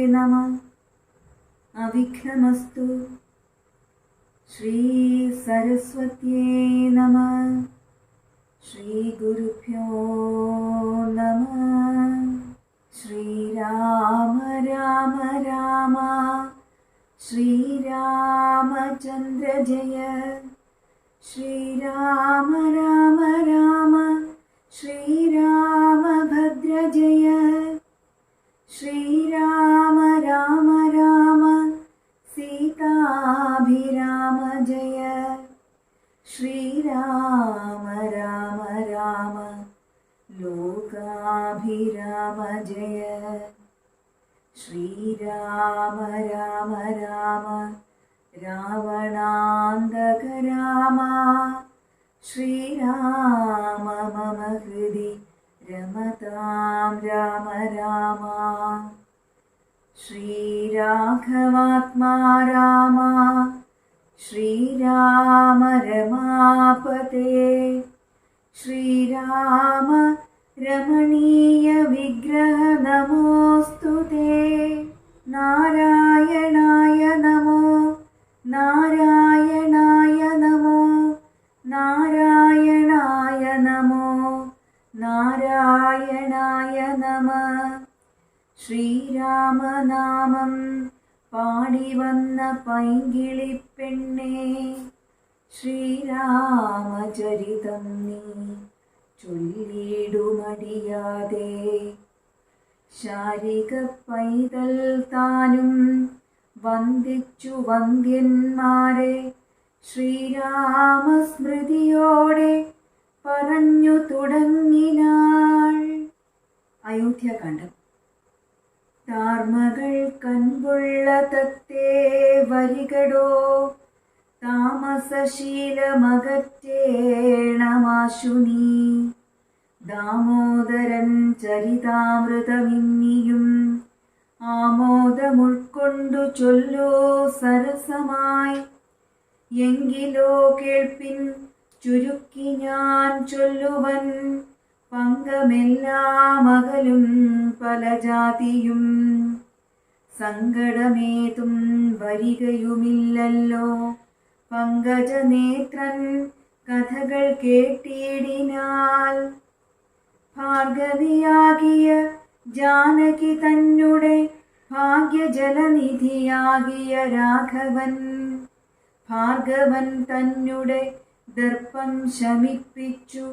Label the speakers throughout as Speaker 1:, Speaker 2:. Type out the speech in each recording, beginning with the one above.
Speaker 1: നമഃ. അവിഘ്നമസ്തു. ശ്രീ സരസ്വത്യേ നമഃ. ശ്രീ ഗുരുഭ്യോ നമഃ. ശ്രീരാമ രാമ രാമ ശ്രീരാമചന്ദ്ര ജയ. ശ്രീരാമ രാമ രാമ ശ്രീരാമഭദ്ര ജയ. ശ്രീരാമ രാമ രാമ സീതാഭിരാമ ജയ. ശ്രീരാമ രാമ രാമ ലോകാഭിരാമ ജയ. ശ്രീരാമ രാമ രാമ രാവണാന്തക രാമ. ശ്രീരാമ മമ ഹൃദി രമതാം രാമ രാമ. ശ്രീരാഘവാത്മാ രാമ ശ്രീരാമ രമാപതേ. ശ്രീരാമ രമണീയ വിഗ്രഹ നമോസ്തുതേ. നാരായണായ നമോ നാരായണായ നമോ നാരായണായ നമോ നാരായണായ നമഃ. ശ്രീരാമനാമം പാടി വന്ന പൈങ്കിളിപ്പെണ്ണേ, ശ്രീരാമചരിതം നീ ചൊല്ലിടുമടിയാതെ. ശാരിക പൈതൽ താനും വന്ദിച്ചു വന്ദ്യന്മാരെ ശ്രീരാമസ്മൃതിയോടെ പറഞ്ഞു തുടങ്ങിനാൾ. അയോധ്യാകാന്ഡം. താർമകൾ കൺപുള്ള തത്തേ വരികടോ, താമസശീലമകറ്റേണമാശു നീ. ദാമോദരൻ ചരിതാമൃതമിന്നിയും ആമോദമുൾക്കൊണ്ടു ചൊല്ലോ സരസമായി. എങ്കിലോ കേൾപ്പിൻ ചുരുക്കി ഞാൻ ചൊല്ലുവൻ, പങ്കമെല്ലാം അകലും പല ജാതിയും. സങ്കടമേതും വരികയുമില്ലല്ലോ പങ്കജനേത്രൻ കഥകൾ കേട്ടിടിനാൽ. ഭാർഗവിയാകിയ ജാനകി തന്നെ ഭാഗ്യജലനിധിയാകിയ രാഘവൻ, ഭാർഗവൻ തന്നെ ദർപ്പം ശമിപ്പിച്ചു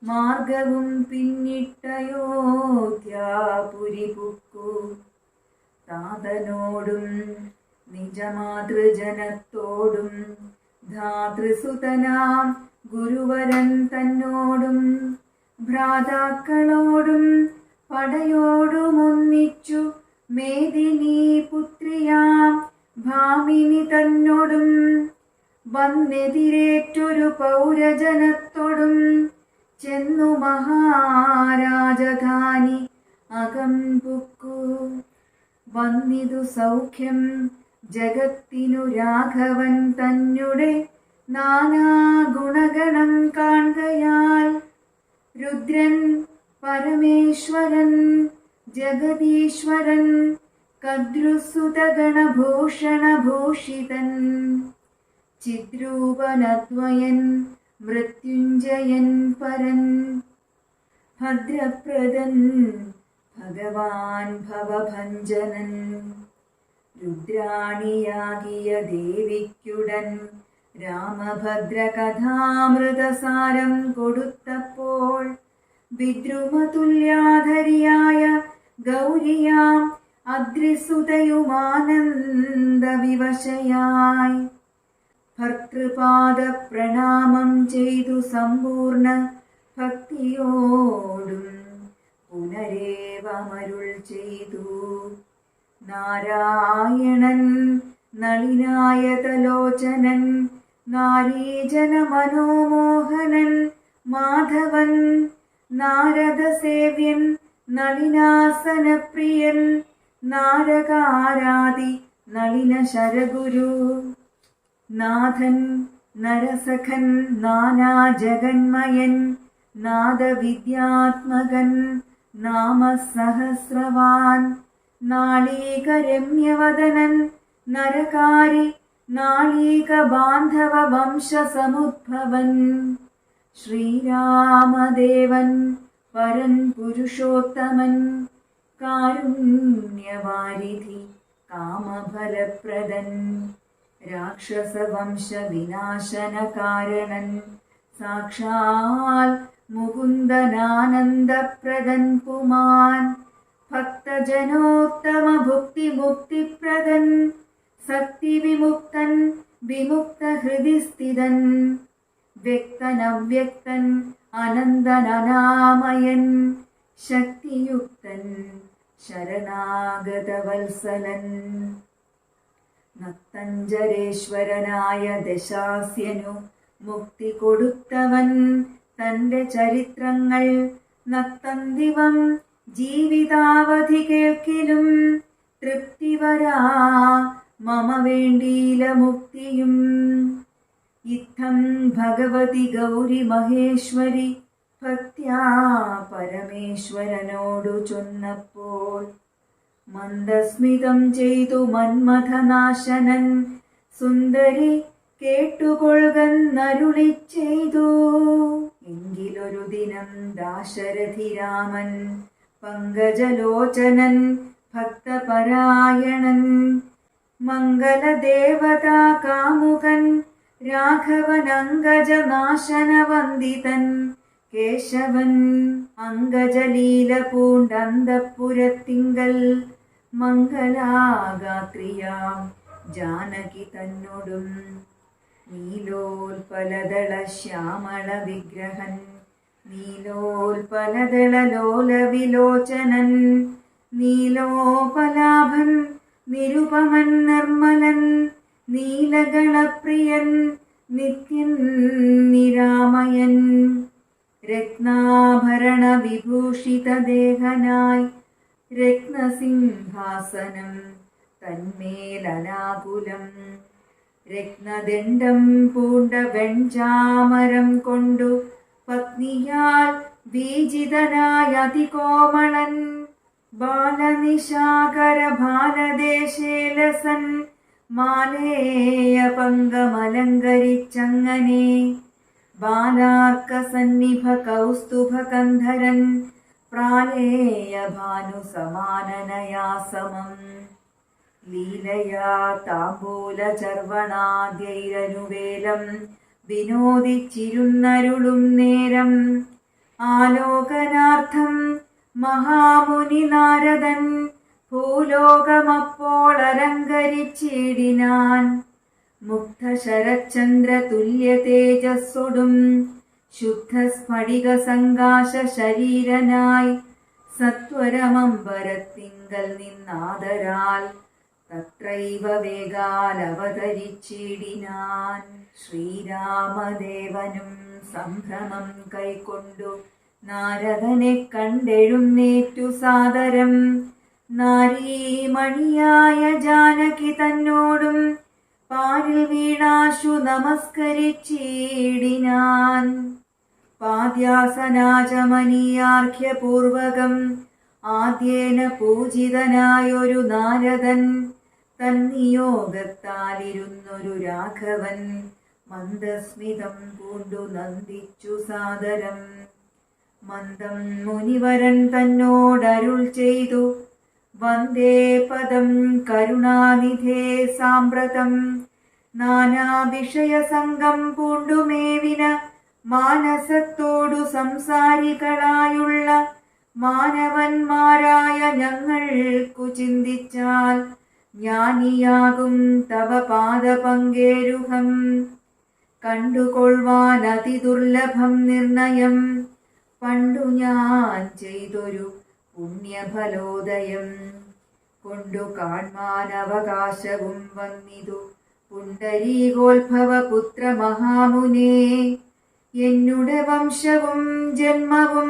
Speaker 1: മാർഗവും പിന്നിട്ടയോധ്യാപുരി പുക്കു. താതനോടും നിജമാതൃജനത്തോടും ധാതൃസുതനാം ഗുരുവരൻ തന്നോടും ഭ്രാതാക്കളോടും പടയോടുമൊന്നിച്ചു മേദിനി പുത്രിയാം ഭാമിനി തന്നോടും വന്നെതിരേറ്റൊരു പൗരജനത്തോടും ചെന്നു മഹാരാജധാനി അകം പുക്കു. വന്നിതു സൗഖ്യം ജഗത്തിനു രാഘവൻ തന്നെ നാനാ ഗുണഗണം കാൺകയാൽ. രുദ്രൻ പരമേശ്വരൻ ജഗദീശ്വരൻ കദ്രുസുതഗണഭൂഷണഭൂഷിതൻ. ചിദ്രൂപനദ്വയൻ മൃത്യുഞ്ജയൻ പരൻ. ഭദ്രപ്രദൻ ഭഗവാൻ ഭവഭഞ്ജനൻ. രുദ്രാണിയാകിയ ദേവിക്കുടൻ രാമഭദ്രകഥാമൃതസാരം കൊടുത്തപ്പോൾ വിദ്രുമതുല്യാധരിയായ ഗൗരിയാം അദ്രിസുതയുമാനന്ദവിവശയായി ഭർതൃപാദ പ്രണാമം ചെയ്തു സമ്പൂർണ്ണ ഭക്തിയോടും പുനരേവമരുൾ ചെയ്തു. നാരായണൻ നളിനായതലോചനൻ നാരീജന മനോമോഹനൻ മാധവൻ. നാരദസേവ്യൻ നളിനാസനപ്രിയൻ നാരകാരാദി നളിന ശരഗുരു. നാഥൻ നരസഖൻ നാനാജഗന്മയൻ നാദവിദ്യാത്മകൻ നാമസഹസ്രവാൻ നാളീകരമ്യവദനൻ നരകാരി നാളീക ബാന്ധവ വംശസമുദ്ഭവൻ ശ്രീരാമദേവൻ പരൻ പുരുഷോത്തമൻ കാരുണ്യവാരിധി കാമഫലപ്രദൻ രാക്ഷസവംശ വിനാശന കാരണൻ സാക്ഷാൽ മുകുന്ദനാനന്ദപ്രദൻ പുമാൻ ഭക്തജനോത്തമ ഭുക്തി മുക്തിപ്രദൻ സക്തിവിമുക്തൻ വിമുക്ത ഹൃദി സ്ഥിതൻ വ്യക്തൻ അവ്യക്തൻ അനന്തനനാമയൻ ശക്തിയുക്തൻ ശരണാഗതവത്സലൻ നക്തഞ്ജരേശ്വരനായ ദശാസ്യനു മുക്തി കൊടുത്തവൻ തന്റെ ചരിത്രങ്ങൾ നക്തന്തിവം ജീവിതാവധി കേൾക്കിലും തൃപ്തിവരാ മമ വേണ്ടീല മുക്തിയും ഇത്തം ഭഗവതി ഗൗരി മഹേശ്വരി ഭക്ത്യാ പരമേശ്വരനോടു ചൊന്നപ്പോൾ മന്ദസ്മിതം ചെയ്തു മന്മഥനാശനൻ സുന്ദരി കേട്ടുകൊള്ളുന്നരുളി ചെയ്തു. എങ്കിലൊരു ദിനം ദാശരഥി രാമൻ പങ്കജലോചനൻ ഭക്തപരായണൻ മംഗലദേവതാ കാമുകൻ രാഘവൻ അങ്കജനാശനവന്ദിതൻ കേശവൻ അങ്കജലീല പൂണ്ടന്തപുരത്തിങ്കൽ മംഗലാഗാത്രിയാം ജാനകി തന്നോടും നീലോൽപലദള ശ്യാമള വിഗ്രഹൻ നീലോൽപലദള ലോല വിലോചനൻ നീലോപലാഭൻ നിരുപമൻ നിർമ്മലൻ നീലഗണപ്രിയൻ നിത്യൻ നിരാമയൻ രത്നാഭരണ വിഭൂഷിത ദേഹനായി രത്നസിംഹാസനം തന്മേലനാകുലം രത്നദണ്ഡം പൂണ്ട വെൺചാമരം കൊണ്ടു പത്നിയാൽ വീജിതനായ അതികോമളൻ ബാലനിശാകര ബാലദേശേലസൻ മാലേയ പങ്കമലങ്കരിച്ചങ്ങനെ ബാലാർക്ക സന്നിഭ കൗസ്തുഭ കന്ധരൻ പ്രാലേയ ഭാനു സമാനനയാ സമം ലീലയാ താംബൂല ചർവണാദ്യൈരനുവേലം വിനോദിച്ചിരുന്നരുളും നേരം ആലോകനാർത്ഥം മഹാമുനി നാരദൻ ഭൂലോകമപ്പോൾ അലങ്കരിച്ചിടിനാൻ മുക്ത ശരചന്ദ്ര തുല്യ തേജസ്സൊടും ശുദ്ധ സ്ഫടിക സങ്കാശ ശരീരനായി സത്വരമമ്പരത്തിങ്കൽ നിന്നാദരാൽ തത്രൈവ വേഗാൽ അവതരിച്ചിടിനാൻ ശ്രീരാമദേവനും സംഭ്രമം കൈക്കൊണ്ടു നാരദനെ കണ്ടെഴുന്നേറ്റു സാദരം നാരീമണിയായ ജാനകി തന്നോടും പാരിൽ വീണാശു നമസ്കരിച്ചിടിനാൻ പാദ്യാസനാചമനീയാർഘ്യപൂർവകം ആദ്യേന പൂജിതനായൊരു നാരദൻ തന്നിയോഗത്താലിരുന്നൊരു രാഘവൻ മന്ദസ്മിതം പൂണ്ടു നന്ദിച്ചു സാദരം മന്ദം മുനിവരൻ തന്നോടരുൾ ചെയ്തു വന്ദേ പദം കരുണാനിധേ സാമ്പ്രതം നാനാവിഷയസംഗം പൂണ്ടുമേവിന മാനസത്തോടു സംസാരികളായുള്ള മാനവന്മാരായ ഞങ്ങൾക്കു ചിന്തിച്ചാൽ ജ്ഞാനിയാകും തവ പാദപങ്കേരുഹം കണ്ടുകൊള്ളുവാൻ അതിദുർലഭം നിർണയം പണ്ടു ഞാൻ ചെയ്തൊരു പുണ്യഫലോദയം കൊണ്ടു കാൺമാൻ അവകാശവും വന്നിതു പുണ്ടരീകോത്ഭവ പുത്ര മഹാമുനേ എന്നുടെ വംശവും ജന്മവും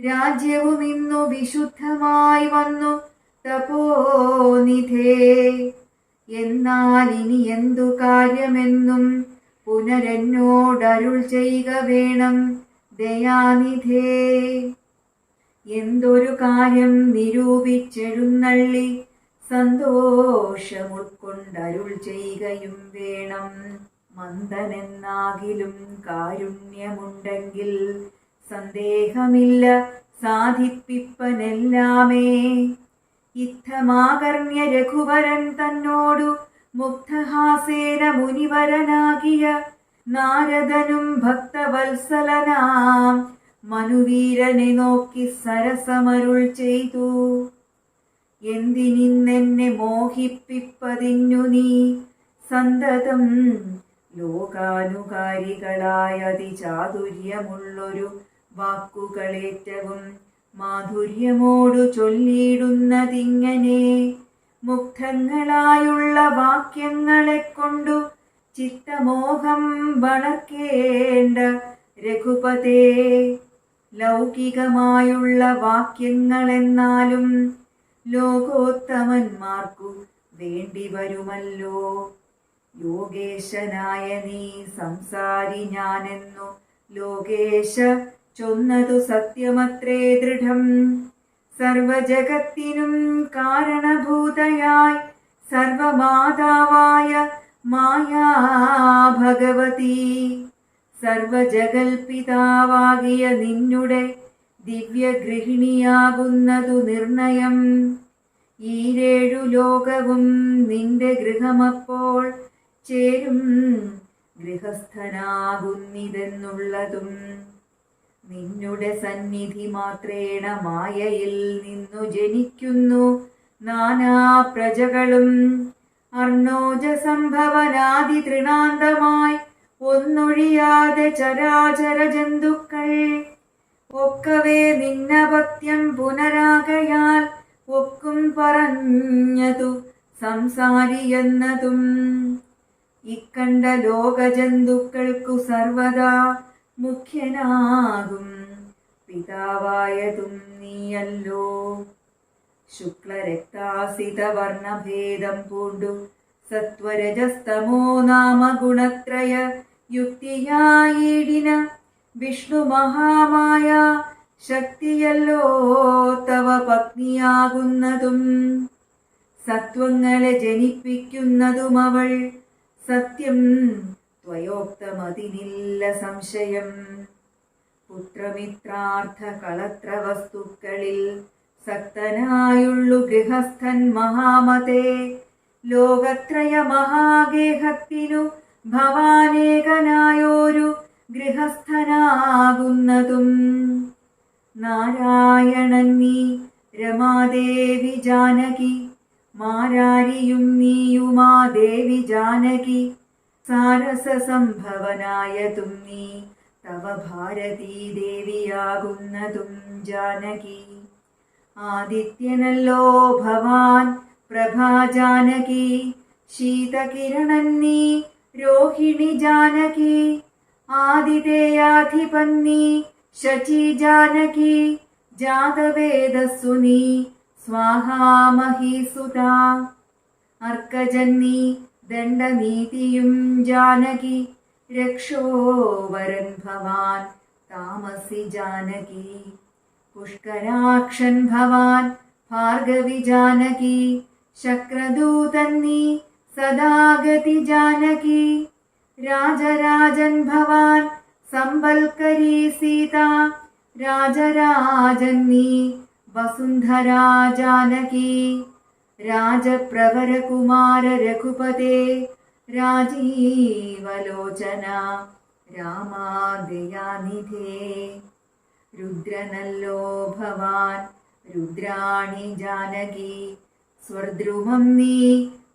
Speaker 1: രാജ്യവും ഇന്നു വിശുദ്ധമായി വന്നു തപോനിധേ എന്നാൽ ഇനി എന്തു കാര്യമെന്നും പുനരെന്നോടരുൾ ചെയ്യുക വേണം ദയാനിധേ എന്തൊരു കാര്യം നിരൂപിച്ചെഴുന്നള്ളി സന്തോഷമുൾക്കൊണ്ടരുൾ ചെയ്യുകയും വേണം. മന്ദനെന്നാകിലും കാരുണ്യമുണ്ടെങ്കിൽ സന്ദേഹമില്ല സാധിപ്പിപ്പനെല്ലാമേ. ഇത്തമാകർണ്യ രഘുവരൻ തന്നോടു മുഗ്ധഹാസേന മുനിവരനാകിയ നാരദനും ഭക്തവത്സലനാം മനുവീരനെ നോക്കി സരസമരുൾ ചെയ്തു. എന്തിനിന്നെന്നെ മോഹിപ്പിപ്പതിന്നു നീ സന്തതം ലോകാനുകാരികളായ അതിചാതുര്യമുള്ളൊരു വാക്കുകളേറ്റവും മാധുര്യമോടു ചൊല്ലിയിടുന്നതിങ്ങനെ. മുഗ്ധങ്ങളായുള്ള വാക്യങ്ങളെ കൊണ്ടു ചിത്തമോഹം വളർക്കേണ്ട രഘുപതേ. ലൗകികമായുള്ള വാക്യങ്ങളെന്നാലും ലോകോത്തമന്മാർക്കു വേണ്ടി വരുമല്ലോ. യോഗേശനായ നീ സംസാരി ഞാനെന്നു ലോകേശ ചൊന്നതു സത്യമത്രേ ദൃഢം. സർവജഗത്തിനും കാരണഭൂതയായി സർവമാതാവായ മായാ ഭഗവതി, സർവജഗൽപിതാവാകിയ നിന്നുടെ ദിവ്യഗൃഹിണിയാകുന്നതു നിർണയം. ഈരേഴു ലോകവും നിന്റെ ഗൃഹമപ്പോൾ ചേരും ഗൃഹസ്ഥനാകുന്നിതെന്നുള്ളതും. നിന്നുടെ സന്നിധി മാത്രേണ മായയിൽ നിന്നു ജനിക്കുന്നു നാനാ പ്രജകളും. അർണോജ സംഭവനാദി തൃണാന്തമായി ഒന്നൊഴിയാതെ ചരാചര ജന്തുക്കൾ ഒക്കവേ നിന്നപത്യം പുനരാകയാൽ ഒക്കും പറഞ്ഞതു സംസാരിയെന്നതും. ഇക്കണ്ട ലോകജന്തുക്കൾക്കു സർവദാ മുഖ്യനാകും പിതാവായതും നീയല്ലോ. ശുക്ലരക്താസിത വർണ്ണഭേദം പൂണ്ടു സത്വരജസ്തമോ നാമ ഗുണത്രയ യുക്തിയായിടിന വിഷ്ണു മഹാമായ ശക്തിയല്ലോ തവ പത്നിയാകുന്നതും. സത്വങ്ങളെ ജനിപ്പിക്കുന്നതും അവൾ സത്യം ത്വയോക്തമതിനില്ല സംശയം. പുത്രമിത്രാർത്ഥ കളത്ര വസ്തുക്കളിൽ സക്തനായുള്ളു ഗൃഹസ്ഥൻ മഹാമതേ. ലോകത്രയ മഹാഗേഹത്തിനു ഭവാനേകനായോരു ഗൃഹസ്ഥനാകുന്നതും. നാരായണൻ നീ രമാദേവി ജാനകി, മാരാരിയും നീയുമാ ദേവി ജാനകി. സാരസ സംഭവനായതും നീ തവ ഭാരതീ ദേവിയാകുന്നതും ജാനകി. ആദിത്യനല്ലോ ഭവാൻ പ്രഭാ ജാനകി, ശീതകിരണൻ നീ രോഹിണി ജാനകി. ആദിതേയാധിപൻ നീ ശചി ജാനകി, ജാതവേദസ്സു നീ സ്വാഹാമഹീസുതാ. അർക്കജൻ നീ ദണ്ഡനീതിയും ജാനകി, രക്ഷോവരൻ ഭവാൻ താമസി ജാനകി. പുഷ്കരാക്ഷൻ ഭവാൻ ഭാർഗവി ജാനകി, ശക്രദൂതൻ നീ സദാഗതി ജാനകി. രാജരാജൻ ഭവാൻ സമ്പൽക്കരീ സീത, രാജരാജൻ നീ വസുന്ധരാ ജാനകി. രാജപ്രവരകുമാര രഘുപതേ, രാജീവലോചന രാമാദയാനിധേ. രുദ്രനല്ലോ ഭവാൻ രുദ്രാണി ജാനകി, സ്വർദ്രുമം നീ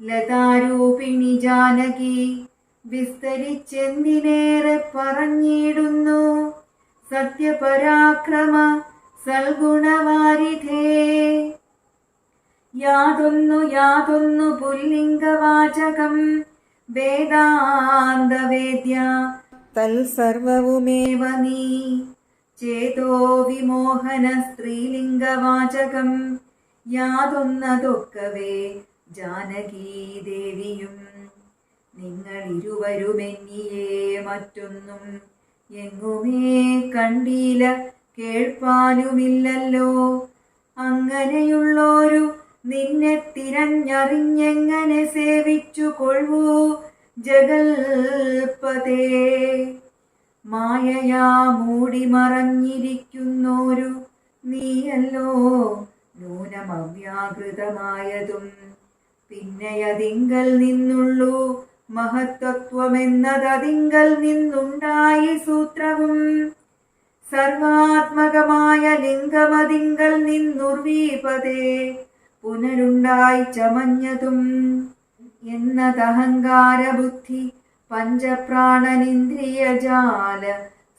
Speaker 1: ലതാരൂപിണി ജാനകി. വിസ്തരിച്ചെന്തിനേറെ പറഞ്ഞിടുന്നു സത്യപരാക്രമ സൽഗുണവാരിധേ. യാതൊന്നു പുല്ലിംഗവാചകം വേദാന്തവേദ്യ തൽസർവവുമേവ നീ. ചേതോ വിമോഹന സ്ത്രീലിംഗവാചകം യാതൊന്നതൊക്കവേ ജാനകീ ദേവിയും. നിങ്ങളിരുവരുമെന്നിയേ മറ്റൊന്നും എങ്ങുമേ കണ്ടീല കേൾപ്പാനുമില്ലല്ലോ. അങ്ങനെയുള്ളൊരു നിന്നെ തിരഞ്ഞറിഞ്ഞെങ്ങനെ സേവിച്ചു കൊള്ളൂ ജഗൽപതേ. മായയാ മൂടി മറഞ്ഞിരിക്കുന്നോരു നീയല്ലോ നൂനമവ്യാകൃതമായതും. പിന്നെയതിങ്കൽ നിന്നുള്ളൂ മഹത്തത്വമെന്നതതിങ്കൽ നിന്നുണ്ടായി സൂത്രവും. സർവാത്മകമായ ലിംഗമതിങ്കൽ നിന്നുർവീപതേ പുനരുണ്ടായി ചമഞ്ഞതും. എന്നതഹങ്കാരബുദ്ധി പഞ്ചപ്രാണനിന്ദ്രിയജാല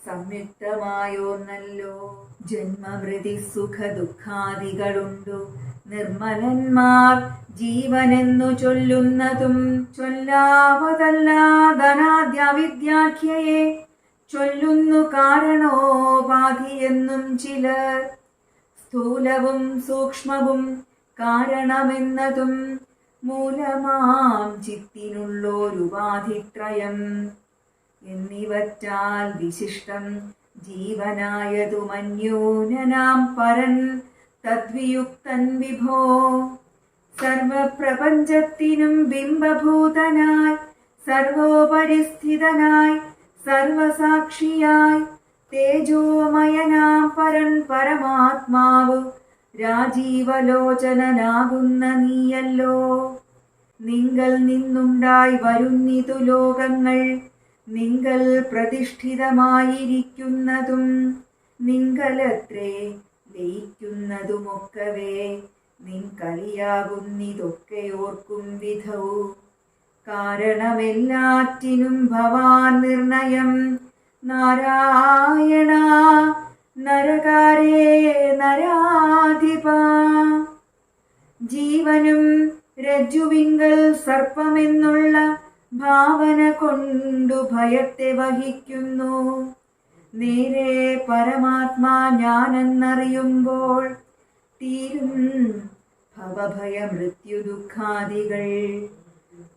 Speaker 1: സംയുക്തമായോന്നല്ലോ. ജന്മമൃതി സുഖ ദുഃഖാദികളുണ്ടു നിർമ്മലന്മാർ ജീവനെന്നു ചൊല്ലുന്നതും. ചൊല്ലാവതല്ലാതനാദ്യവിദ്യാഖ്യയെ ചൊല്ലുന്നു കാരണോപാധിയെന്നും ചിലർ. സ്ഥൂലവും സൂക്ഷ്മവും കാരണമെന്നതും മൂലമാം ചിത്തിനുള്ളോരുപാധിത്രയം എന്നിവറ്റാൽ വിശിഷ്ടം ജീവനായതുമന്യൂനനാം പരൻ തദ്വിയുക്തൻ വിഭോ. സർവപ്രപഞ്ചത്തിനും ബിംബഭൂതനായി സർവോപരിസ്ഥിതനായി സർവസാക്ഷിയായി തേജോമയനാം പരൻ പരമാത്മാവ് രാജീവലോചനനാകുന്ന നീയല്ലോ. നിങ്കൽ നിന്നുണ്ടായി വരുന്നിതു ലോകങ്ങൾ നിങ്കൽ പ്രതിഷ്ഠിതമായിരിക്കുന്നതും നിങ്കലത്രേ ലയിക്കുന്നതുമൊക്കവേ നിൻകലിയാകുന്നിതൊക്കെയോർക്കും വിധൗ. കാരണമെല്ലാറ്റിനും ഭവാൻ നിർണയം നാരായണ നരകാരേ നരാധിപ. ജീവനും രജ്ജുവിങ്കൽ സർപ്പമെന്നുള്ള ഭാവന കൊണ്ടു ഭയത്തെ വഹിക്കുന്നു. നേരെ പരമാത്മാ ഞാനെന്നറിയുമ്പോൾ തീരും ഭവഭയ മൃത്യു ദുഃഖാദികൾ.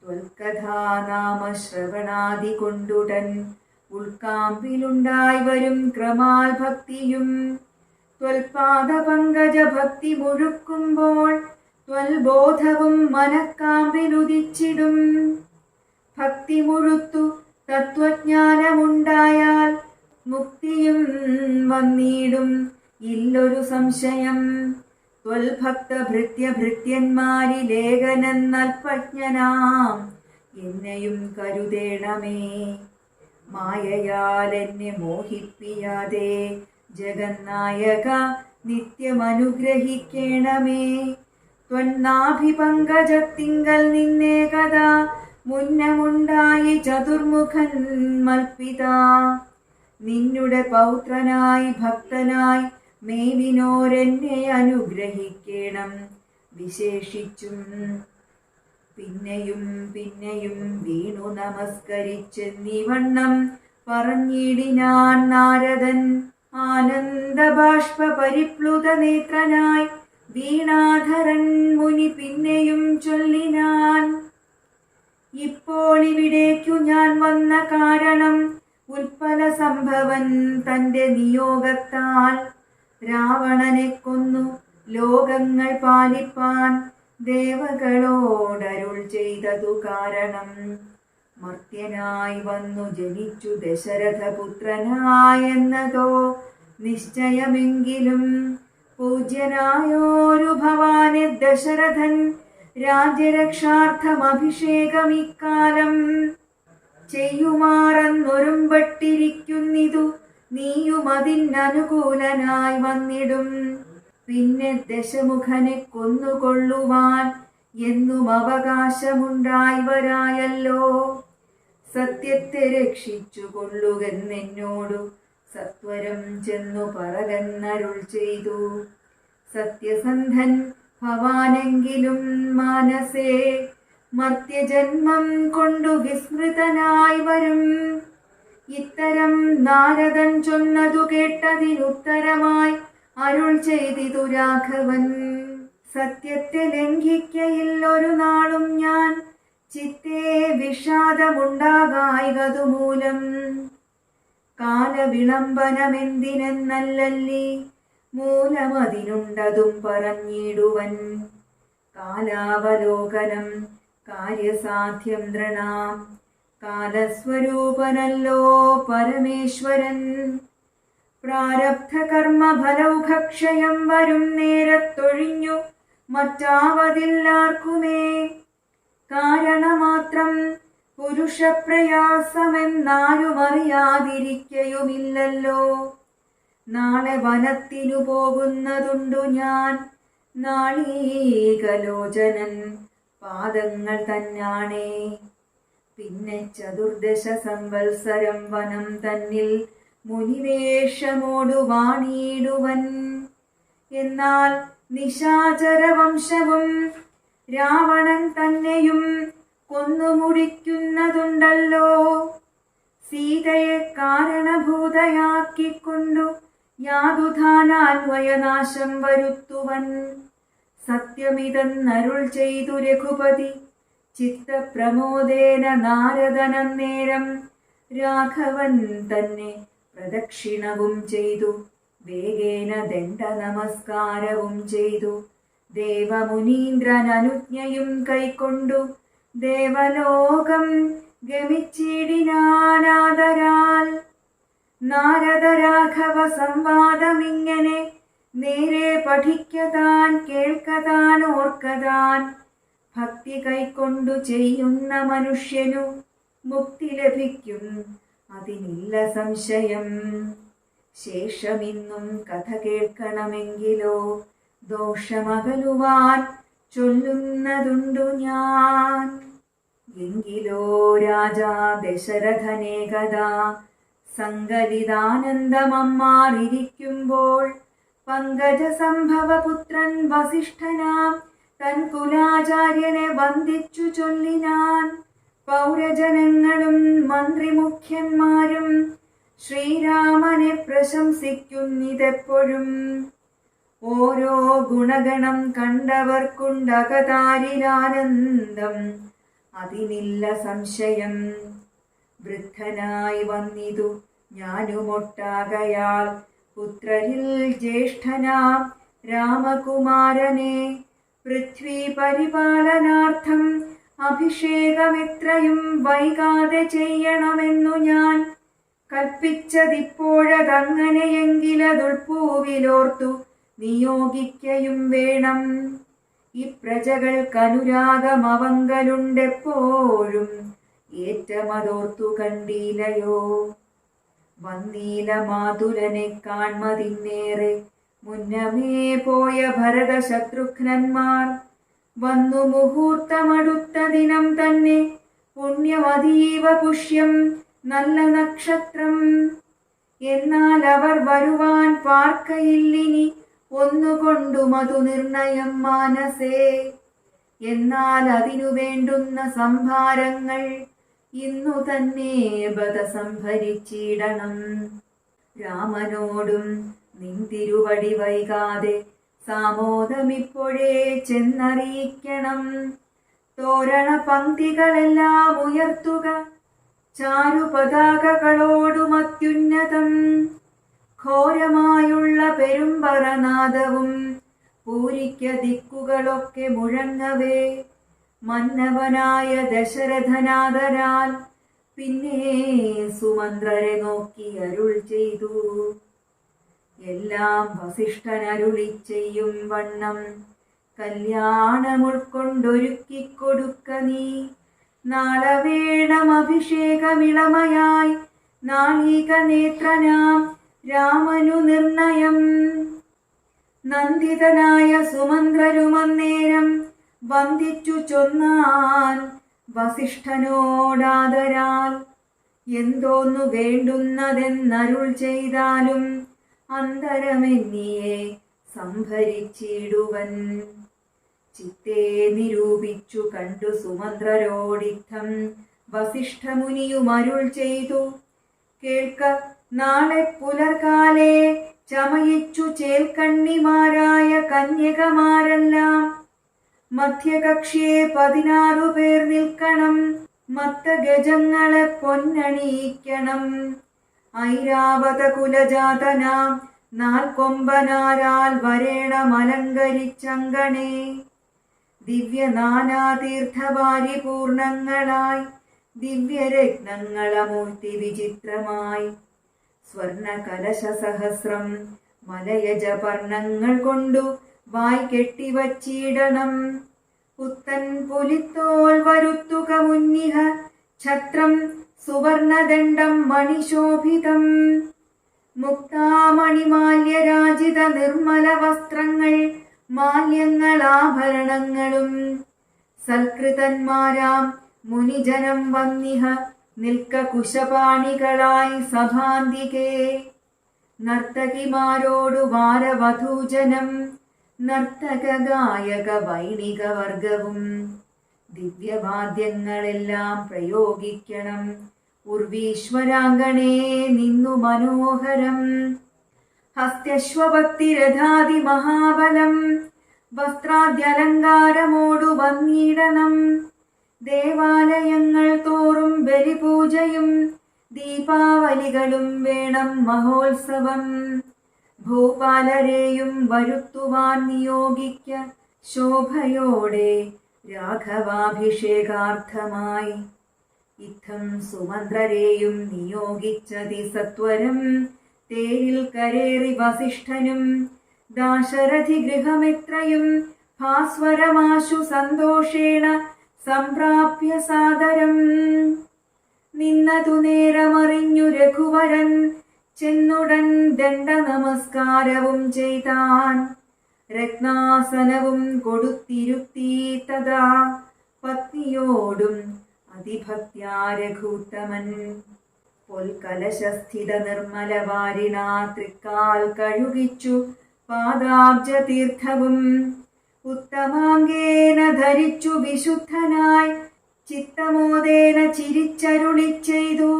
Speaker 1: ത്വൽകഥാനാമശ്രവണാദി കൊണ്ടുടൻ ഉൾക്കാമ്പിലുണ്ടായി വരും ക്രമാൽ ഭക്തിയും. ത്വൽപാദപങ്കജ ഭക്തി മുഴുക്കുമ്പോൾ ത്വൽബോധവും മനക്കാമ്പിലുദിച്ചിടും. ഭക്തി മുഴുത്തു തത്വജ്ഞാനമുണ്ടായാൽ മുക്തിയും വന്നിടും ഇല്ലൊരു സംശയം. ത്വൽഭക്തഭൃത്യഭൃത്യന്മാരിലേകനെന്നൽപജ്ഞനാം എന്നെയും കരുതേണമേ. മായയാൽ എന്നെ മോഹിപ്പിയാതെ ജഗന്നായക നിത്യമനുഗ്രഹിക്കേണമേ. ത്വന്നാഭിപങ്കജത്തിങ്കൽ നിന്നേകദാ മുന്നമുണ്ടായി ചതുർമുഖൻ മൽപിത. നിന്നുടെ പൗത്രനായി ഭക്തനായി മേവിനോരെന്നെ അനുഗ്രഹിക്കേണം വിശേഷിച്ചും. പിന്നെയും പിന്നെയും വീണു നമസ്കരിച്ചെന്നിവണ്ണം പറഞ്ഞിടിനാൻ നാരദൻ. ആനന്ദബാഷ്പ പരിപ്ലുത നേത്രനായി വീണാധരൻ മുനി പിന്നെയും ചൊല്ലിനാൻ. ഇപ്പോൾ ഇവിടേക്കു ഞാൻ വന്ന കാരണം ഉൽപ്പല സംഭവൻ തന്റെ നിയോഗത്താൽ രാവണനെ കൊന്നു ലോകങ്ങൾ പാലിപ്പാൻ ദേവകളോടരുൾ ചെയ്തതു കാരണം. മർത്യനായി വന്നു ജനിച്ചു ദശരഥപുത്രനായെന്നതോ നിശ്ചയമെങ്കിലും പൂജ്യനായോരു ഭവാനെ ദശരഥൻ രാജ്യരക്ഷാർത്ഥം അഭിഷേകമിക്കാലം ചെയ്യുമാറന്നൊരുമ്പെട്ടിരിക്കുന്നിതു നീയുമതിനനുകൂലനായി വന്നിടും. പിന്നെ ദശമുഖനെ കൊന്നുകൊള്ളുവാൻ എന്നും അവകാശമുണ്ടായി വരായല്ലോ. സത്യത്തെ രക്ഷിച്ചു കൊള്ളുകെന്നെന്നോടു സത്വരം ചെന്നു പറകന്നരുൾ ചെയ്തു. സത്യസന്ധൻ ഭവാനെങ്കിലും മാനസേ മർത്യജന്മം കൊണ്ടു വിസ്മൃതനായി വരും. ഇത്തരം നാരദൻ ചൊന്നതു കേട്ടതിനുത്തരമായി അരുൾ ചെയ്തിതു രാഘവൻ. സത്യത്തെ ലംഘിക്കയില്ലൊരു നാളും ഞാൻ, ചിത്തേ വിഷാദമുണ്ടാകായകതുമൂലം. കാലവിളംബനമെന്തിനെന്നല്ലല്ലി മൂലമതിനുണ്ടതും പറഞ്ഞിടുവൻ. കാലാവലോകനം കാര്യസാധ്യം നൃണാം. കാലസ്വരൂപനല്ലോ പരമേശ്വരൻ. പ്രാരബ്ധ കർമ്മ ഫലൗഘക്ഷയം വരും നേരത്തൊഴിഞ്ഞു മറ്റാവതില്ലാർക്കുമേ. കാരണമാത്രം പുരുഷപ്രയാസമെന്നാരുമറിയാതിരിക്കയുമില്ലല്ലോ. നാളെ വനത്തിനു പോകുന്നതുണ്ടു ഞാൻ. നാളീകലോചനൻ പാദങ്ങൾ തന്നാണേ. പിന്നെ 14 സംവത്സരം വനം തന്നിൽ മുനിവേഷമോടു വാണിടുവൻ. എന്നാൽ നിശാചര വംശവും രാവണൻ തന്നെയും കൊന്നുമുടിക്കുന്നതുണ്ടല്ലോ. സീതയെ കാരണഭൂതയാക്കിക്കൊണ്ടു യാതുധാനാന്വയനാശം വരുത്തുവൻ. സത്യമിതെന്നരുൾ ചെയ്തു രഘുപതി ചിത്തപ്രമോദേന. നാരദനന്നേരം രാഘവൻ തന്നെ പ്രദക്ഷിണവും ചെയ്തു. വേഗേന ദണ്ഡ നമസ്കാരവും ചെയ്തു. ദേവമുനീന്ദ്രൻ അനുജ്ഞയും കൈക്കൊണ്ടു ദേവലോകം ഗമിച്ചിടിനാനാദരാൽ. നാരദ രാഘവ സംവാദമിങ്ങനെ നേരെ പഠിക്കതാൻ കേൾക്കതാൻ ഓർക്കതാൻ. ഭക്തി കൈക്കൊണ്ടു ചെയ്യുന്ന മനുഷ്യനു മുക്തി ലഭിക്കും, അതിനില്ല സംശയം. ശേഷമിന്നും കഥ കേൾക്കണമെങ്കിലോ ദോഷമകലുവാൻ ചൊല്ലുന്നതുണ്ടു ഞാൻ. എങ്കിലോ രാജാ ദശരഥനേകദാ സങ്കലിതാനന്ദമമ്മാറിരിക്കുമ്പോൾ പങ്കജ സംഭവപുത്രൻ വസിഷ്ഠനാം തൻ കുലാചാര്യനെ വന്ദിച്ചു ചൊല്ലിനാൻ. പൗരജനങ്ങളും മന്ത്രിമുഖ്യന്മാരും ശ്രീരാമനെ പ്രശംസിക്കുന്നിതെപ്പോഴും. ഓരോ ഗുണഗണം കണ്ടവർക്കുണ്ടകതാരിലാനന്ദം, അതിനില്ല സംശയം. വൃദ്ധനായി വന്നിതു ഞാനുമൊട്ടാകയാൽ പുത്രരിൽ ജ്യേഷ്ഠനാം രാമകുമാരനെ പൃഥ്വി പരിപാലനാർത്ഥം അഭിഷേകമെത്രയും വൈകാതെ ചെയ്യണമെന്നു ഞാൻ കൽപ്പിച്ചതിപ്പോഴതങ്ങനെയെങ്കിലതുൾപ്പൂവിലോർത്തു നിയോഗിക്കയും വേണം. ഇപ്രജകൾക്കനുരാഗമവങ്കലുണ്ടെപ്പോഴും ഏറ്റമതോർത്തു കണ്ടീലയോ. വന്നീല മാതുലനെ കാൺമതിന്നേറെ മുന്നമേ പോയ ഭരത ശത്രുഘ്നന്മാർ. വന്നു മുഹൂർത്തമടുത്ത ദിനം തന്നെ പുണ്യമതീവ പുഷ്യം നല്ല നക്ഷത്രം. എന്നാൽ അവർ വരുവാൻ പാർക്കയില്ലിനി ഒന്നുകൊണ്ടു മതു നിർണയം മാനസേ. എന്നാൽ അതിനു വേണ്ടുന്ന സംഭാരങ്ങൾ ഇന്നു തന്നെ ബത സംഭരിച്ചിടണം. രാമനോടും നിന്തിരുവടി വൈകാതെ സാമോദമിപ്പോഴേ ചെന്നറിയിക്കണം. തോരണ പങ്ക്തികളെല്ലാം ഉയർത്തുക, ചാരുപതാകകളോടുമത്യുന്നതം. ഘോരമായുള്ള പെരുമ്പറനാദവും പൂരിക്ക ദിക്കുകളൊക്കെ മുഴങ്ങവേ മന്നവനായ ദശരഥനാദരാൽ പിന്നെ സുമന്ത്രരെ നോക്കി അരുൾ ചെയ്തു. എല്ലാം വസിഷ്ഠനരുളി ചെയ്യും വണ്ണം കല്യാണമുൾക്കൊണ്ടൊരുക്കിക്കൊടുക്ക നീ. നാളെ വേണം അഭിഷേകമിളമയായി നാളിക നേത്രനാം രാമനു നിർണയം. നന്ദിതനായ സുമന്ത്രരുമന്നേരം വന്ദിച്ചു ചൊന്നാൻ വസിഷ്ഠനോടാദരാൽ. എന്തോന്നു വേണ്ടുന്നതെന്നരുൾ ചെയ്താലും അന്തരമെന്നിയെ സംഭരിച്ചിടുവൻ. ചിത്തേ നിരൂപിച്ചു കണ്ടു സുമന്ത്രരോടിത്തം വസിഷ്ഠമുനിയും അരുൾ ചെയ്തു. കേൾക്ക, നാളെ പുലർകാലേ ചമയിച്ചു ചേൽക്കണ്ണിമാരായ കന്യകമാരെല്ലാം മധ്യകക്ഷിയെ 16 പേർ നിൽക്കണം. മത്തഗജങ്ങളെ പൊന്നണിയിക്കണം. ഐരാവത കുലജാതനാം 4 കൊമ്പനാരാൽ വരേണമലങ്കരിച്ചങ്കണേ. ദിവ്യനാനാതീർത്ഥവാരിപൂർണങ്ങളായി ദിവ്യരത്നങ്ങളമൂർത്തി വിചിത്രമായി സ്വർണ കലശസഹസ്രം മലയജപർണങ്ങൾ കൊണ്ടു വായ് കെട്ടിവച്ചിടണം. പുത്തൻ പുലിത്തോൽ വരുത്തുക മുന്നിഹ ഛത്രം സുവർണദണ്ഡം മണിശോഭിതം. മുക്താമണിമാല്യരാജിത നിർമ്മല വസ്ത്രങ്ങൾ മാല്യങ്ങളാഭരണങ്ങളും സൽകൃതന്മാരാം മുനിജനം വന്നിഹ നിൽക്ക കുശപാണികളായി സഭാന്തികേ. നർത്തകിമാരോടു വാരവധൂജനം നർത്തക ഗായക വൈണിക വർഗവും ദിവ്യവാദ്യങ്ങളെല്ലാം പ്രയോഗിക്കണം. ഉർവീശ്വരാങ്കണേ നിന്നു മനോഹരം ഹസ്ത്യശ്വപത്തിരഥാതി മഹാബലം വസ്ത്രാദ്യലങ്കാരമോടു വന്നിടണം. ദേവാലയങ്ങൾ തോറും ബലിപൂജയും ദീപാവലികളും വേണം മഹോത്സവം. ഭൂപാലരെയും വരുത്തുവാൻ നിയോഗിക്ക ശോഭയോടെ രാഘവാഭിഷേകാർത്ഥമായി. ഇത്തം സുമന്ത്രരെയും നിയോഗിച്ചതി സത്വരം തേരിൽ കരേറി വസിഷ്ഠനും ദാശരഥി ഗൃഹമെത്രയും ഭാസ്വരമാശു സന്തോഷേണ സംപ്രാപ്യ സാദരം. നിന്നതു നേരമറിഞ്ഞു രഘുവരൻ ചെന്നുടൻ ദണ്ഡ നമസ്കാരവും ചെയ്താൻ. രത്നാസനവും കൊടുത്തിരുത്തി തഥാ പത്നിയോടും അതിഭക്ത്യാ രഘൂത്തമൻ. പൊൽകലശസ്ഥിത നിർമ്മല വാരിണാ തൃക്കാൽ കഴുകിച്ചു പാദാബ്ജ തീർത്ഥവും ഉത്തമാംഗേന ധരിച്ചു വിശുദ്ധനായി ചിത്തമോദേന ചിരിച്ചരുളി ചെയ്തു.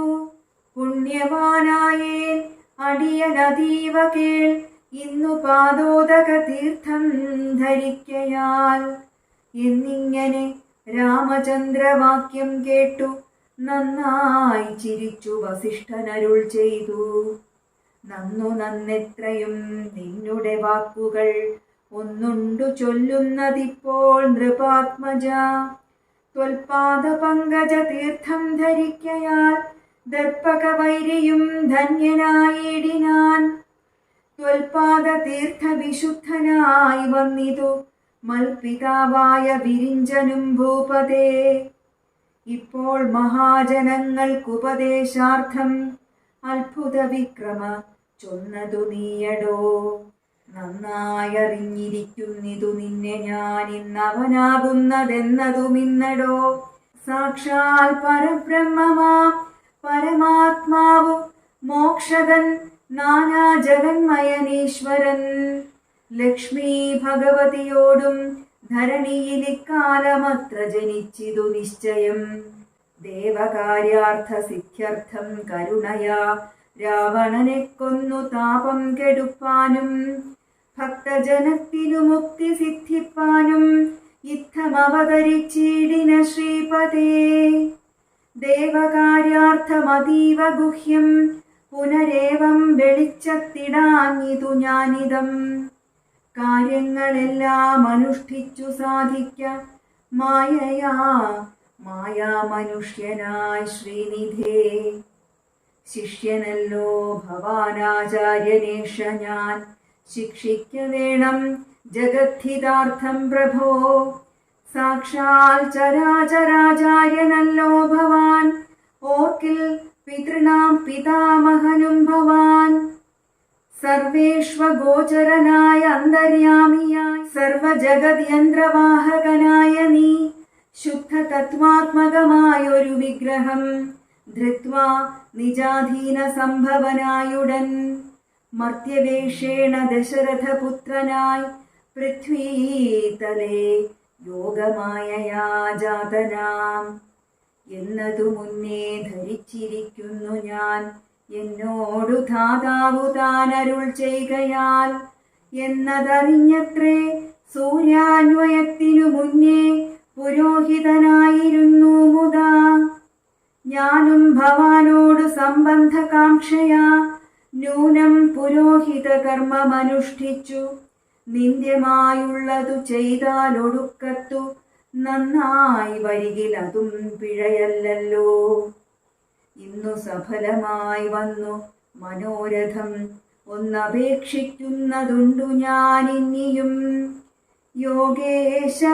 Speaker 1: പുണ്യവാനായേൻ അടിയനതീവ കേൾ ഇന്നു പാദോദക തീർത്ഥം ധരിക്കയാൽ എന്നിങ്ങനെ രാമചന്ദ്രവാക്യം കേട്ടു നന്നായി ചിരിച്ചു വസിഷ്ഠനരുൾ ചെയ്തു. നന്നു നന്നെത്രയും നിന്നുടെ വാക്കുകൾ ഒന്നുണ്ടു ചൊല്ലുന്നതിപ്പോൾ നൃപാത്മജ. ത്വൽപാദ പങ്കജ തീർത്ഥം ധരിക്കയാൽ ദർപ്പക വൈരിയും ധന്യനായിടിനാൻ. ത്വൽപാദ തീർത്ഥ വിശുദ്ധനായി വന്നിതു മൽപിതാവായ വിരിഞ്ചനും ഭൂപതേ. ഇപ്പോൾ മഹാജനങ്ങൾക്കുപദേശാർത്ഥം അത്ഭുത വിക്രമ ചൊന്നതു നീയടോ. നന്നായറിഞ്ഞിരിക്കുന്നിതു നിന്നെ ഞാൻ ഇന്നവനാകുന്നതെന്നതുമിന്നടോ. സാക്ഷാൽ പരബ്രഹ്മമാം പരമാത്മാവു മോക്ഷദൻ നാനാ ജഗന്മയനീശ്വരൻ ലക്ഷ്മി ഭഗവതിയോടും ധരണിയിലിക്കാലമത്ര ജനിച്ചിതു നിശ്ചയം. ദേവകാര്യാർത്ഥ സിദ്ധ്യർത്ഥം കരുണയാ രാവണനെ കൊന്നു താപം കെടുപ്പാനും ഭക്തജനത്തിനു മുക്തി സിദ്ധിപ്പാനും ഇത്തമവതരിച്ചിടിന ശ്രീപദേ. ദേവകാര്യാർത്ഥമതീവ ഗുഹ്യം പുനരേവം വെളിച്ചത്തിടാഞ്ഞിതു ഞാനിതം. കാര്യങ്ങളെല്ലാം അനുഷ്ഠിച്ചു സാധിക്ക മായാമനുഷ്യനായി ശ്രീനിധേ. ശിഷ്യനല്ലോ ഭവാനാചാര്യനേഷ ഞാൻ ശിക്ഷിക്ക വേണം ജഗദ്ധിതാർത്ഥം പ്രഭോ. സാക്ഷാൽ ചരാചരാചാര്യനല്ലോ ഭവാൻ ഓർക്കിൽ പിതൃണാം പിതാമഹനും ഭവാൻ. സർവേഷ്വഗോചരനായ അന്തര്യാമിയായി സർവജഗദ്യന്ത്രവാഹകനായ നീ ശുദ്ധ തത്വാത്മകമായൊരു വിഗ്രഹം ധൃത്വാ നിജാധീന സംഭവനായുടൻ മർത്യവേഷേണ ദശരഥപുത്രനായി പൃഥ്വീതലേ യോഗമായയാ ജാതനാം. എന്നതു മുന്നേ ധരിച്ചിരിക്കുന്നു ഞാൻ എന്നോടു ധാതാവു താനരുൾ ചെയ്കയാൽ. എന്നതറിഞ്ഞത്രേ സൂര്യാന്വയത്തിനു മുന്നേ പുരോഹിതനായിരുന്നു മുതാ. ഞാനും ഭവാനോടു സംബന്ധകാംക്ഷയാ നൂനം പുരോഹിത കർമ്മമനുഷ്ഠിച്ചു നിന്ദ്യമായുള്ളതു ചെയ്താലൊടുക്കത്തു നന്നായി വരികിൽ അതും പിഴയല്ലല്ലോ. ഇന്നു സഫലമായി വന്നു മനോരഥം ഒന്നപേക്ഷിക്കുന്നതുണ്ടു ഞാനിനിയും. യോഗേശ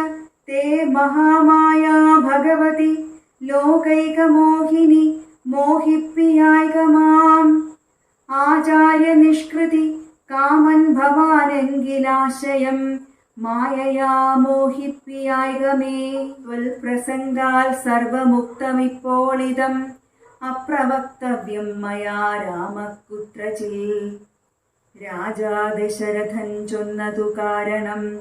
Speaker 1: തേ മഹാമായ ഭഗവതി ലോകൈകമോഹിനി മോഹിപ്പിയായികമാം. ആചാര്യ നിഷ്കൃതി കാമൻ ഭവാനെങ്കിലാശയം മായയാ മോഹിപ്പിയായികമേ. ത്വൽപ്രസംഗാൽ സർവമുക്തമിപ്പോളിതം അപ്രവക്തവ്യം മയാ രാമകുത്രചിൽ. രാജാ ദശരഥൻ ചൊന്നതു കാരണം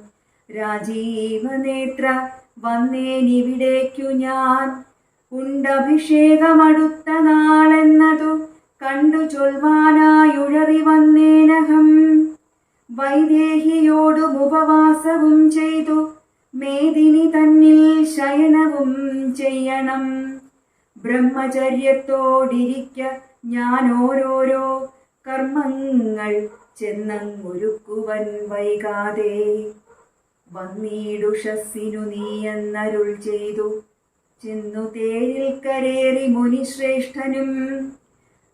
Speaker 1: രാജീവനേത്ര വന്നേനിവിടേക്കു ഞാൻ. ഉണ്ടഭിഷേകമടുത്ത നാളെന്നതു കണ്ടു ചൊൽവാനായുഴറി വന്നേനഹം. വൈദേഹിയോടും ഉപവാസവും ചെയ്തു മേദിനി തന്നിൽ ശയനവും ചെയ്യണം. ബ്രഹ്മചര്യത്തോടിരിക്ക ഞാൻ ഓരോരോ കർമ്മങ്ങൾ ചെന്നങ്ങൊരുക്കുവൻ വൈകാതെ. വന്നീടുഷസ്സിനു നീ എന്നരുൾ ചെയ്തു ചെന്നു തേരിൽ കരേറി മുനിശ്രേഷ്ഠനും.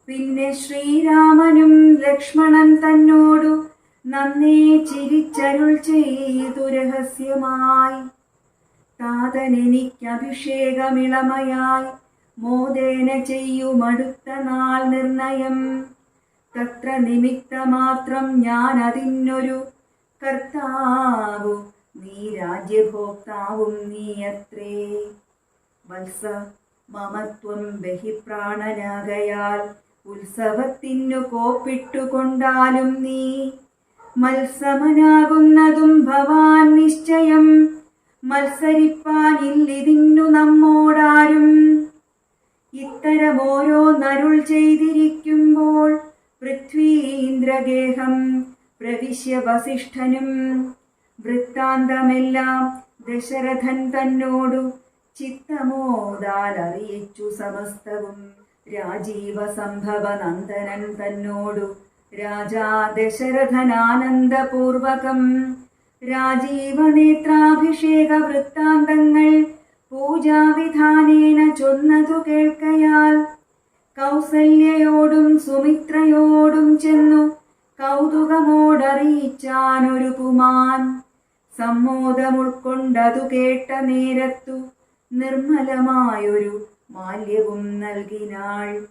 Speaker 1: പിന്നെ ശ്രീരാമനും ലക്ഷ്മണൻ തന്നോടു നന്നേ ചിരിച്ചരുൾ ചെയ്തു രഹസ്യമായി. താതനെനിക്കഭിഷേകമിളമയായി മോദേന ചെയ്യുമടുത്ത നാൾ നിർണയം. തത്ര നിമിത്തമാത്രം ഞാൻ അതിനൊരു കർത്താവു നീ രാജ്യഭോക്താവും നീയത്രേ. വത്സ മമത്വം ബഹിപ്രാണനാകയാൽ ഉത്സവത്തിനു കോപ്പിട്ടുകൊണ്ടാലും നീ മത്സമനാകുന്നതും ഭവാൻ നിശ്ചയം. മത്സരിപ്പാനില്ലിതിന്നു നമ്മോടാരും. ഇത്തരമോരോന്നരുൾ ചെയ്തിരിക്കുമ്പോൾ പൃഥ്വീന്ദ്രഗേഹം പ്രവിശ്യ വസിഷ്ഠനും വൃത്താന്തമെല്ലാം ദശരഥൻ തന്നോടു ചിത്തമോദാൽ അറിയിച്ചു സമസ്തവും. രാജീവ സംഭവ നന്ദനൻ തന്നോടു രാജാ ദശരഥനാനന്ദപൂർവകം രാജീവനേത്രാഭിഷേക വൃത്താന്തങ്ങൾ പൂജാവിധാനേന ചൊന്നതു കേൾക്കയാൽ കൗസല്യയോടും സുമിത്രയോടും ചെന്നു കൗതുകമോടറിയിച്ചാനൊരു പുമാൻ. സമ്മോദമുൾക്കൊണ്ടതു കേട്ട നേരത്തു നിർമ്മലമായൊരു മാല്യവും നൽകിനാൾ.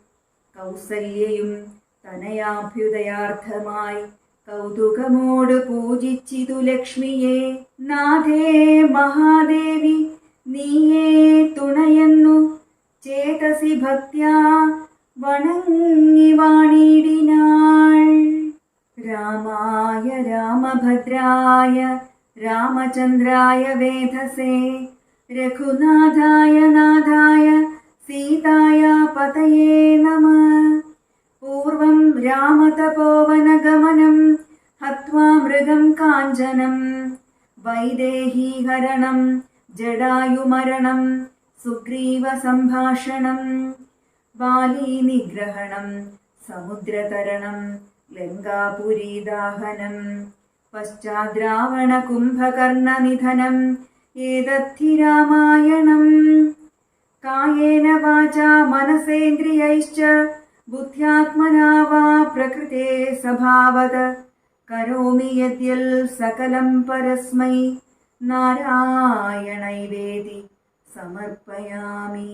Speaker 1: കൗസല്യയും തനയാഭ്യുദയാർത്ഥമായി കൗതുകമോട് പൂജിച്ചിതു ലക്ഷ്മിയെ. നാഥേ മഹാദേവി നീയേ തുണയെന്നു ചേതസി ഭക്ത്യാ വണങ്ങി വാണിടിനാൾ. രാമായ രാമഭദ്രായ രാമചന്ദ്രായ വേധസേ രഘുനാഥായ നാഥായ സീതായ പതയേ നമഃ. പൂർവം രാമതപോവനഗമനം ഹത്വാ മൃഗം കാഞ്ചനം വൈദേഹീഹരണം ജടായുമരണം സുഗ്രീവ സംഭാഷണം ബാലീനിഗ്രഹണം സമുദ്രതരണം ലങ്കാപുരീദാഹനം പശ്ചാദ്രാവണ കുംഭകർണനിധനം ഏതദ്ധി രാമായണം. കായേന വാചാ മനസേന്ദ്രിയൈശ്ച ബുദ്ധ്യാത്മനാ വാ പ്രകൃതേ സ്വഭാവത് കരോമി യദ്യൽ സകലം പരസ്മൈ നാരായണൈവേതി സമർപ്പയാമി.